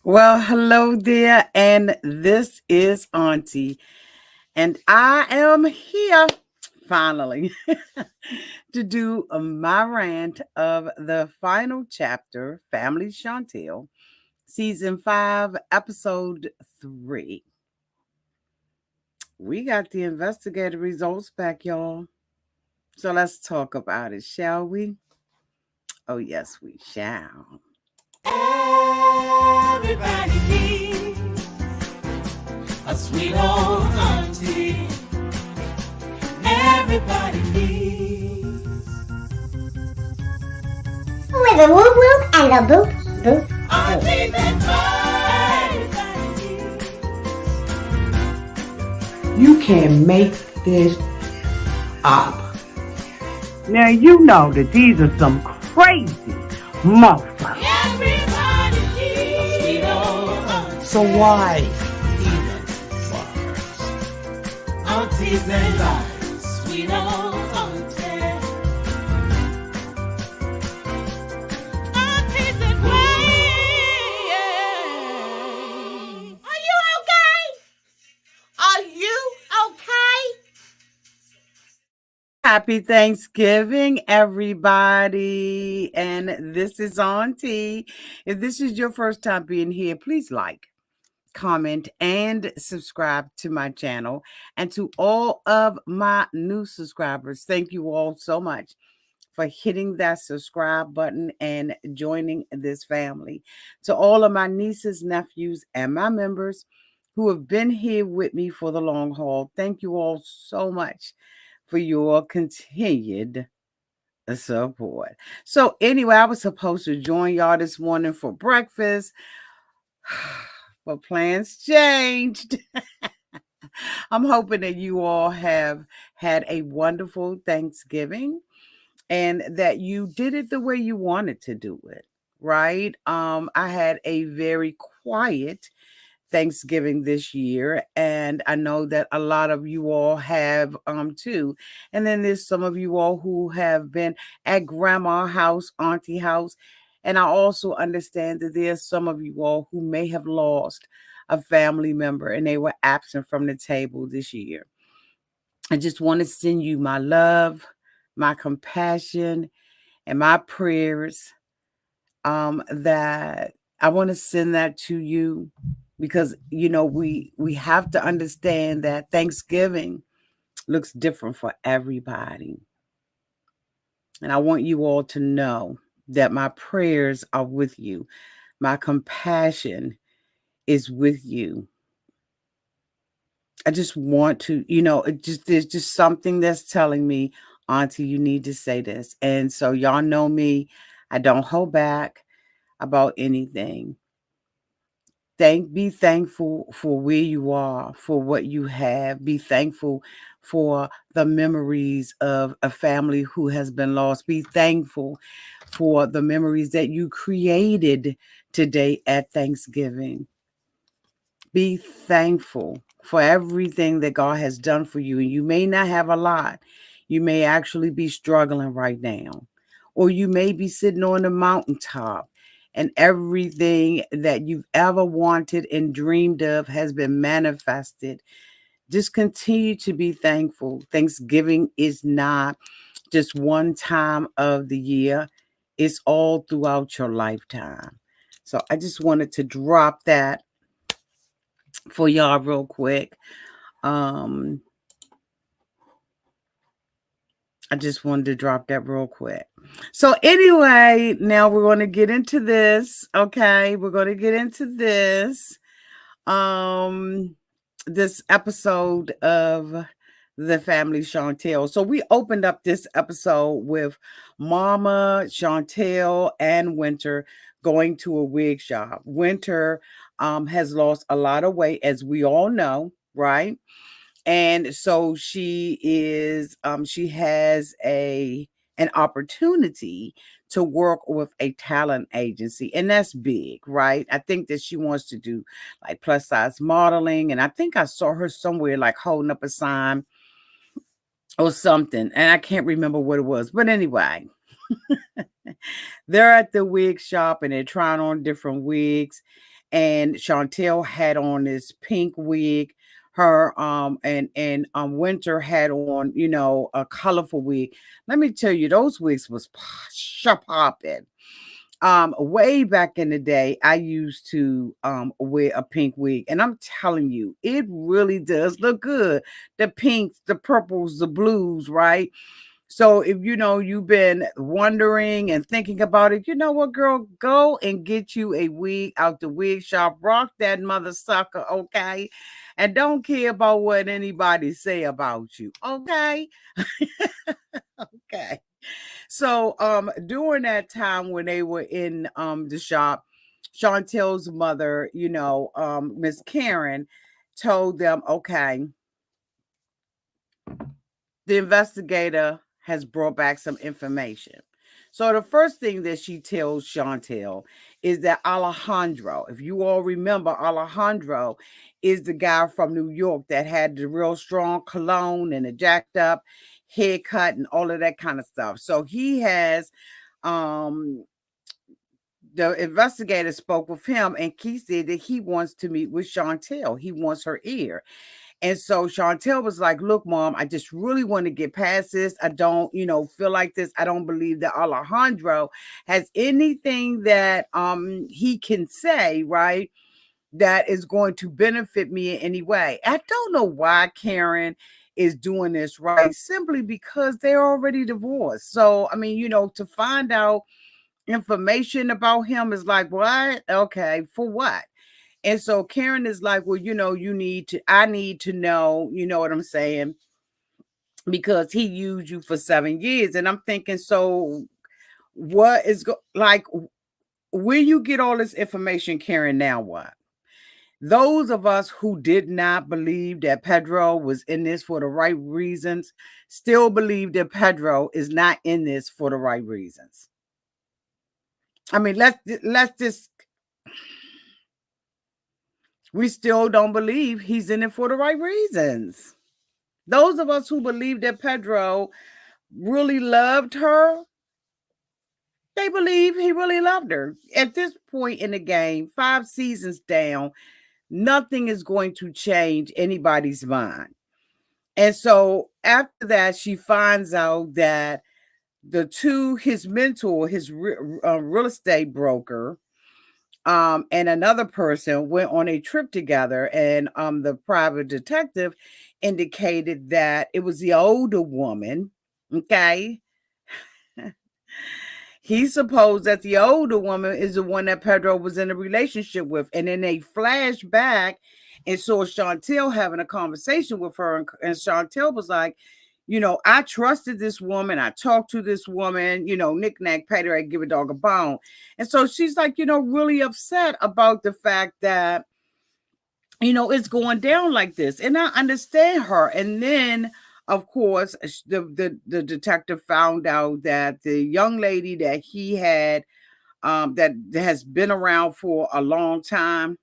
Well, hello there, and this is Auntie, and I am here finally to do my rant of the final chapter, Family Chantel, season 5, episode 3. We got the investigator results back, y'all. So let's talk about it, shall we? Oh, yes, we shall. Everybody needs a sweet old auntie. Everybody needs with a whoop whoop and a boop boop auntie boop. that everybody needs. You can make this up. Now you know that these are some crazy motherfuckers. Everybody needs a sweet old auntie. So why even bother? Aunties and lives, sweet old auntie. Aunties and ways. Are you okay? Are you okay? Happy Thanksgiving, everybody. And this is Auntie. If this is your first time being here, please like, comment, and subscribe to my channel. And to all of my new subscribers, thank you all so much for hitting that subscribe button and joining this family. To all of my nieces, nephews, and my members who have been here with me for the long haul, thank you all so much for your continued support. So anyway, I was supposed to join y'all this morning for breakfast, but plans changed. I'm hoping that you all have had a wonderful Thanksgiving and that you did it the way you wanted to do it, right? I had a very quiet Thanksgiving this year, and I know that a lot of you all have too. And then there's some of you all who have been at grandma house, auntie house, and I also understand that there's some of you all who may have lost a family member and they were absent from the table this year. I just want to send you my love, my compassion, and my prayers that I want to send that to you because we have to understand that Thanksgiving looks different for everybody. And I want you all to know that my prayers are with you. My compassion is with you. I just want to, there's just something that's telling me, Auntie, you need to say this. And so y'all know me, I don't hold back about anything. Be thankful for where you are, for what you have. Be thankful for the memories of a family who has been lost. Be thankful for the memories that you created today at Thanksgiving. Be thankful for everything that God has done for you. And you may not have a lot. You may actually be struggling right now. Or you may be sitting on a mountaintop and everything that you've ever wanted and dreamed of has been manifested. Just continue to be thankful. Thanksgiving is not just one time of the year, it's all throughout your lifetime. So I just wanted to drop that for y'all real quick. Um, I just wanted to drop that real quick. So anyway, now we're going to get into this. Okay, we're going to get into this. This episode of the family Chantel. So we opened up this episode with Mama, Chantel, and Winter going to a wig shop. Winter has lost a lot of weight, as we all know, right? And so she has an opportunity to work with a talent agency, and that's big, right? I think that she wants to do like plus size modeling, and I think I saw her somewhere like holding up a sign or something, and I can't remember what it was, but anyway. They're at the wig shop and they're trying on different wigs. And Chantel had on this pink wig. Her and Winter had on, a colorful wig. Let me tell you, those wigs was popping. Way back in the day, I used to wear a pink wig, and I'm telling you, it really does look good. The pinks, the purples, the blues, right? So if you've been wondering and thinking about it, you know what, girl, go and get you a wig out the wig shop. Rock that mother sucker, okay? And don't care about what anybody say about you, okay? Okay. So during that time when they were in the shop, Chantel's mother, Miss Karen, told them, okay, the investigator has brought back some information. So the first thing that she tells Chantel is that Alejandro, if you all remember, Alejandro is the guy from New York that had the real strong cologne and the jacked up haircut and all of that kind of stuff. So he has um the investigator spoke with him and he said that he wants to meet with Chantel. He wants her ear. And so Chantel was like, look, mom, I just really want to get past this. I don't, feel like this. I don't believe that Alejandro has anything that he can say, right, that is going to benefit me in any way. I don't know why Karen is doing this, right? Simply because they're already divorced. So, I mean, to find out information about him is like, what? Okay, for what? And so Karen is like, well, I need to know, you know what I'm saying? Because he used you for 7 years. And I'm thinking, so what is like, where you get all this information, Karen, now what? Those of us who did not believe that Pedro was in this for the right reasons still believe that Pedro is not in this for the right reasons. I mean, let's just, we still don't believe he's in it for the right reasons. Those of us who believe that Pedro really loved her, they believe he really loved her. At this point in the game, 5 seasons down, nothing is going to change anybody's mind. And so after that, she finds out that his mentor, his real estate broker, and another person went on a trip together, and the private detective indicated that it was the older woman. Okay. He supposed that the older woman is the one that Pedro was in a relationship with. And then they flash back and saw Chantel having a conversation with her. And Chantel was like, I trusted this woman. I talked to this woman, knick-knack, Pedro, I give a dog a bone. And so she's like, really upset about the fact that, it's going down like this. And I understand her. And then, of course, the detective found out that the young lady that he had, that has been around for a long time,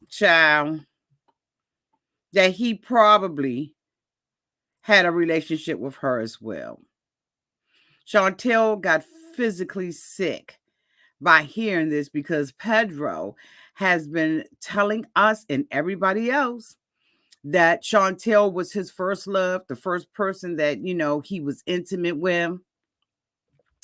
child, that he probably had a relationship with her as well. Chantel got physically sick by hearing this because Pedro has been telling us and everybody else that Chantel was his first love, the first person that, he was intimate with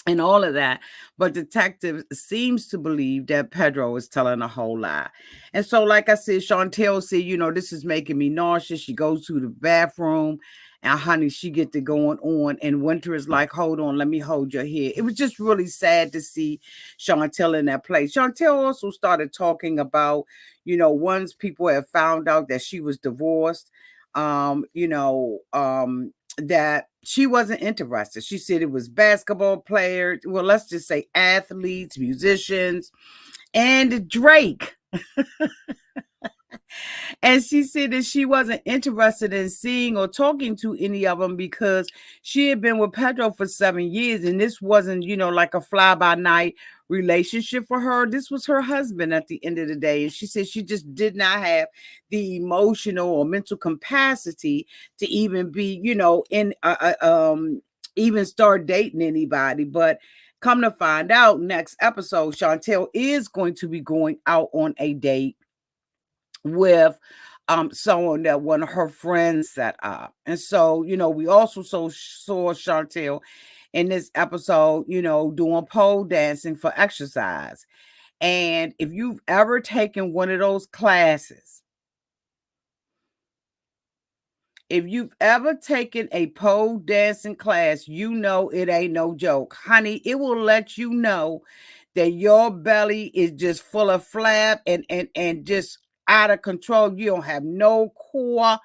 and all of that. But detective seems to believe that Pedro is telling a whole lie. And so, like I said, Chantel said, this is making me nauseous. She goes to the bathroom and honey, she get to going on. And Winter is like, hold on, let me hold your head. It was just really sad to see Chantel in that place. Chantel also started talking about, once people have found out that she was divorced, that she wasn't interested. She said it was basketball players, well, let's just say athletes, musicians, and Drake. And she said that she wasn't interested in seeing or talking to any of them because she had been with Pedro for 7 years. And this wasn't, like a fly by night relationship for her. This was her husband at the end of the day. And she said she just did not have the emotional or mental capacity to even be, in even start dating anybody. But come to find out, next episode, Chantel is going to be going out on a date with someone that one of her friends set up. And so, we also saw Chantel in this episode, doing pole dancing for exercise. And if you've ever taken one of those classes, if you've ever taken a pole dancing class, you know it ain't no joke. Honey, it will let you know that your belly is just full of flab and just out of control. You don't have no core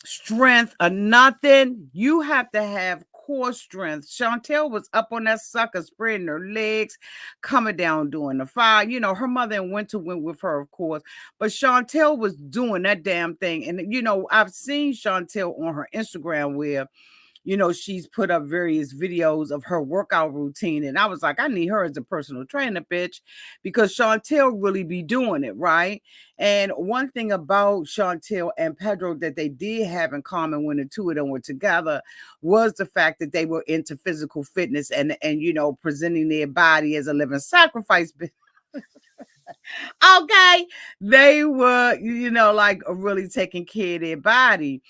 strength or nothing. You have to have core strength. Chantel was up on that sucker, spreading her legs, coming down doing the fire. Her mother and Winter went with her, of course, but Chantel was doing that damn thing. And I've seen Chantel on her Instagram where she's put up various videos of her workout routine. And I was like, I need her as a personal trainer, bitch, because Chantel really be doing it, right? And one thing about Chantel and Pedro that they did have in common when the two of them were together was the fact that they were into physical fitness and presenting their body as a living sacrifice. Okay. They were, like really taking care of their body.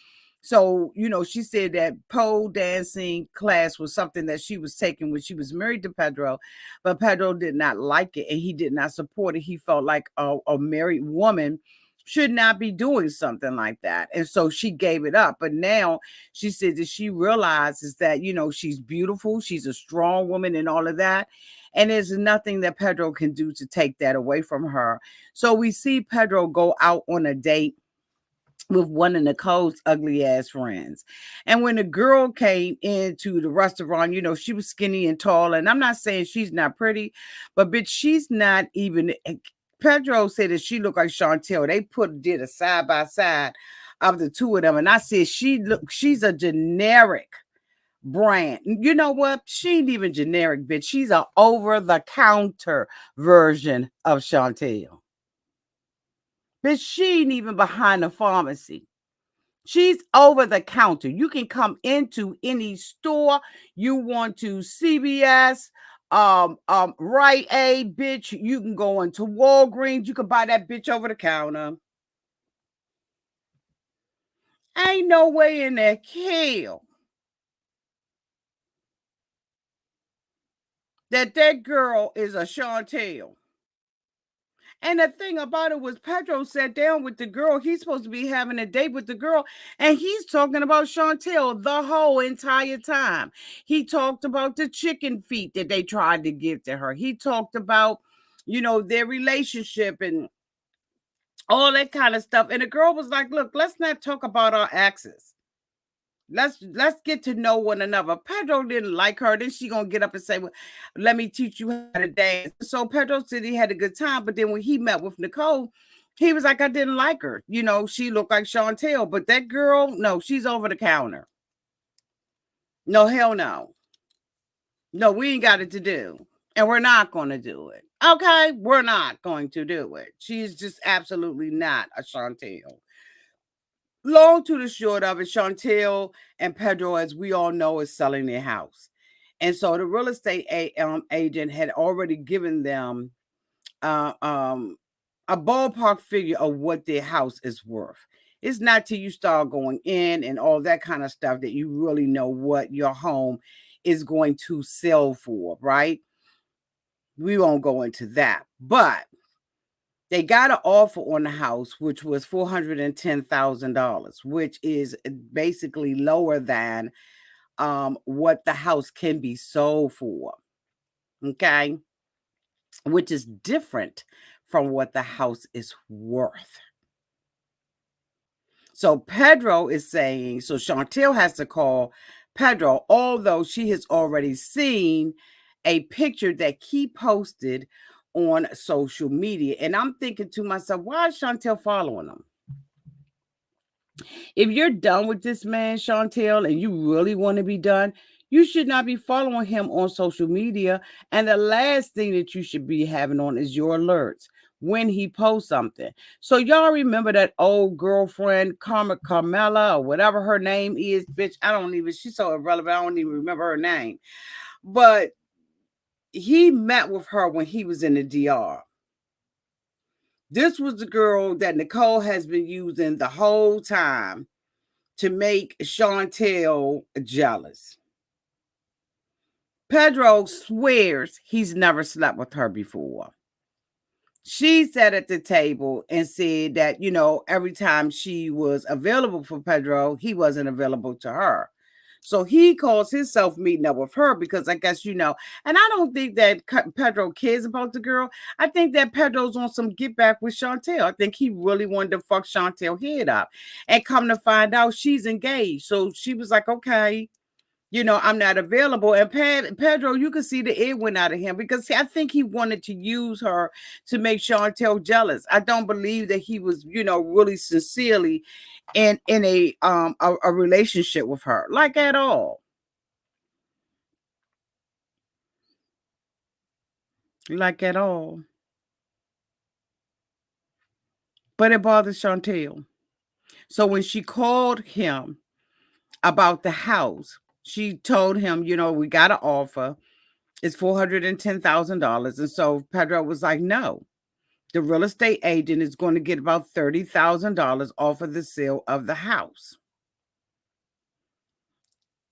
So, she said that pole dancing class was something that she was taking when she was married to Pedro, but Pedro did not like it and he did not support it. He felt like a married woman should not be doing something like that. And so she gave it up. But now she said that she realizes that, she's beautiful, she's a strong woman and all of that. And there's nothing that Pedro can do to take that away from her. So we see Pedro go out on a date with one of Nicole's ugly ass friends. And when the girl came into the restaurant, she was skinny and tall. And I'm not saying she's not pretty, but bitch, she's not even. Pedro said that she looked like Chantel. They did a side by side of the two of them. And I said, she's a generic brand. You know what? She ain't even generic, bitch. She's a over-the-counter version of Chantel. Bitch, she ain't even behind the pharmacy. She's over the counter. You can come into any store you want to, CVS, Rite Aid, bitch. You can go into Walgreens. You can buy that bitch over the counter. Ain't no way in that hell that girl is a Chantel. And the thing about it was Pedro sat down with the girl. He's supposed to be having a date with the girl. And he's talking about Chantel the whole entire time. He talked about the chicken feet that they tried to give to her. He talked about, their relationship and all that kind of stuff. And the girl was like, look, let's not talk about our exes. Let's get to know one another. Pedro didn't like her. Then she gonna get up and say, well, let me teach you how to dance. So Pedro said he had a good time. But then when he met with Nicole, he was like, I didn't like her. She looked like Chantel. But that girl, no, she's over the counter. No, hell no. No, we ain't got it to do. And we're not going to do it. Okay? We're not going to do it. She's just absolutely not a Chantel. Long to the short of it, Chantel and Pedro, as we all know, is selling their house. And so the real estate agent had already given them a ballpark figure of what their house is worth. It's not till you start going in and all that kind of stuff that you really know what your home is going to sell for, right? We won't go into that. But they got an offer on the house, which was $410,000, which is basically lower than what the house can be sold for. Okay. Which is different from what the house is worth. So Pedro is saying, so Chantel has to call Pedro, although she has already seen a picture that he posted on social media. And I'm thinking to myself, why is Chantel following him? If you're done with this man, Chantel, and you really want to be done, you should not be following him on social media. And the last thing that you should be having on is your alerts. when he posts something. So y'all remember that old girlfriend, Carmela, or whatever her name is, bitch. She's so irrelevant. I don't even remember her name. But he met with her when he was in the DR. This was the girl that Nicole has been using the whole time to make Chantel jealous. Pedro swears he's never slept with her before. She sat at the table and said that, every time she was available for Pedro, he wasn't available to her. So he calls himself meeting up with her because I guess, and I don't think that Pedro cares about the girl. I think that Pedro's on some get back with Chantel. I think he really wanted to fuck Chantel head up, and come to find out she's engaged. So she was like, okay, I'm not available. And Pedro, you can see the air went out of him because I think he wanted to use her to make Chantel jealous. I don't believe that he was, really sincerely in a relationship with her, like at all. Like at all. But it bothered Chantel. So when she called him about the house, she told him, we got an offer. It's $410,000. And so Pedro was like, no. The real estate agent is going to get about $30,000 off of the sale of the house.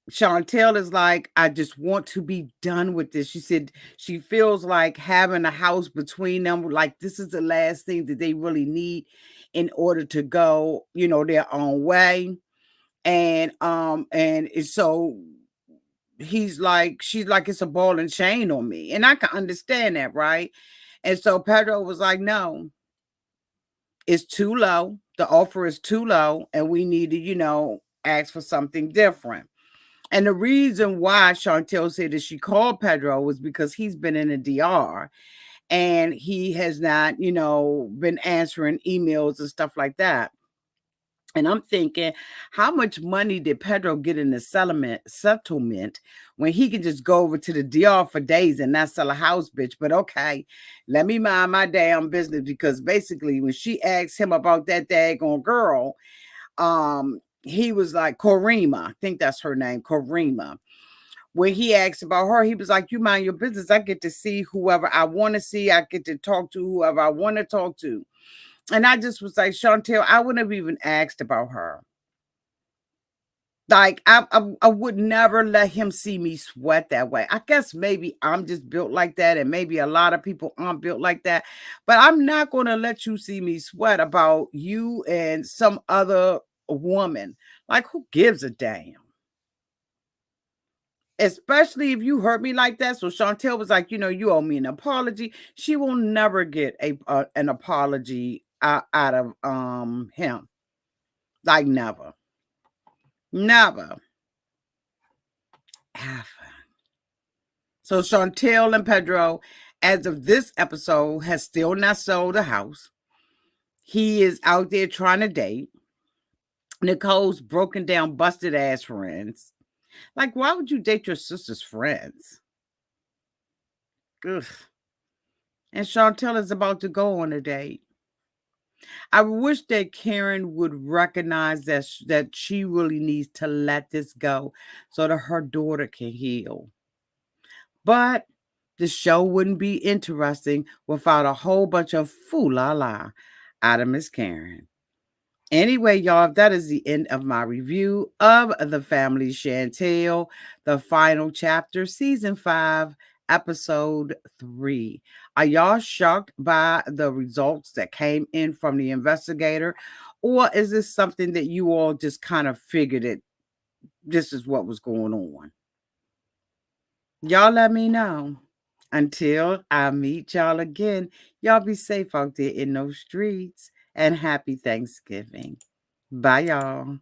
Chantel is like, I just want to be done with this. She said she feels like having a house between them, like this is the last thing that they really need in order to go, their own way. And so she's like, it's a ball and chain on me. And I can understand that, right? And so Pedro was like, no, it's too low. The offer is too low, and we need to, ask for something different. And the reason why Chantel said that she called Pedro was because he's been in the DR and he has not, been answering emails and stuff like that. And I'm thinking, how much money did Pedro get in the settlement when he can just go over to the DR for days and not sell a house, bitch? But okay, let me mind my damn business, because basically when she asked him about that daggone girl, he was like, Karima, I think that's her name, Karima. When he asked about her, he was like, you mind your business. I get to see whoever I want to see. I get to talk to whoever I want to talk to. And I just was like, Chantel, I wouldn't have even asked about her. Like, I would never let him see me sweat that way. I guess maybe I'm just built like that, and maybe a lot of people aren't built like that. But I'm not going to let you see me sweat about you and some other woman. Like, who gives a damn? Especially if you hurt me like that. So Chantel was like, you owe me an apology. She will never get an apology out of him. Like, never. Never. Ever. So Chantel and Pedro, as of this episode, has still not sold a house. He is out there trying to date. Nicole's broken down, busted ass friends. Like, why would you date your sister's friends? Ugh. And Chantel is about to go on a date. I wish that Karen would recognize that she really needs to let this go so that her daughter can heal. But the show wouldn't be interesting without a whole bunch of foo-la-la out of Miss Karen. Anyway, y'all, that is the end of my review of The Family Shantel, the final chapter, season 5, episode 3. Are y'all shocked by the results that came in from the investigator? Or is this something that you all just kind of figured it, this is what was going on? Y'all let me know. Until I meet y'all again, y'all be safe out there in those streets, and happy Thanksgiving. Bye, y'all.